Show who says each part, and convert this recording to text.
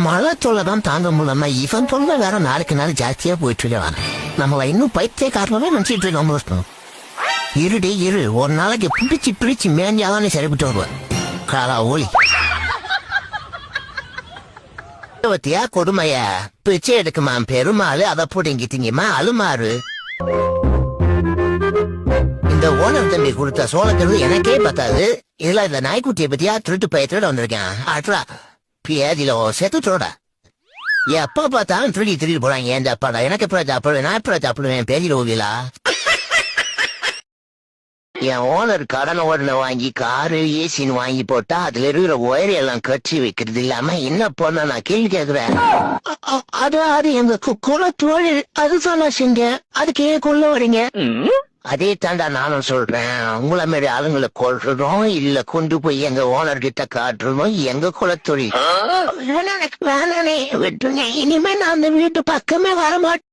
Speaker 1: மழை தொல்லைதான் தாங்க முடியலம்மா. இவன் தொல்லை வேற நாளுக்கு நாள் ஜாஸ்தியா போயிட்டு இருக்கான். நம்மள இன்னும் பைத்தியக்காரனவே நினைச்சிட்டு இருக்கோம். இருடி இரு, ஒரு நாளைக்கு பிடிச்சு பிடிச்சு மேஞ்சாதான் சரிபட்டு வருவேன். காலா ஓலி பத்தியா கொடுமைய பிச்சை எடுக்குமா பெருமாள், அதை போட்டிங்கிட்டீங்கம்மா அலுமாறு. இந்த ஓனர் தம்பி கொடுத்த சோளக்கிறது எனக்கே பத்தாது. இதுல இந்த நாய்க்குட்டியை பத்தியா திருட்டு பயத்தோட வந்திருக்கேன். அட்ரா பேதில செத்துட்டோட எப்ப பார்த்தாலும் திருடி போறாங்க. ஏன் சாப்பாடா எனக்கு எப்ப சாப்பிடுவேன், நான் எப்ப சாப்பிடுவேன் பேதில ஓவியலா. என் ஓனர் கடன் உடனே வாங்கி காரு ஏசின்னு வாங்கி போட்டா அதுல இருக்கிற ஒயர் எல்லாம் கட்சி வைக்கிறது இல்லாம என்ன பண்ண நான் கேள்வி கேக்குறேன். அது எங்க குல தொழில், அதுதான் நான் செஞ்சேன். அதுக்கு ஏன் கொள்ள வரீங்க? அதே தாண்டா நானும் சொல்றேன். உங்களை மாரி ஆளுங்களை கொள்றதும் இல்ல கொண்டு போய் எங்க ஓனர் கிட்ட காட்டுறதும் எங்க குலத்தொழில். வேணானே விட்டுருங்க. இனிமே நான் அந்த வீட்டு பக்கமே வரமாட்டேன்.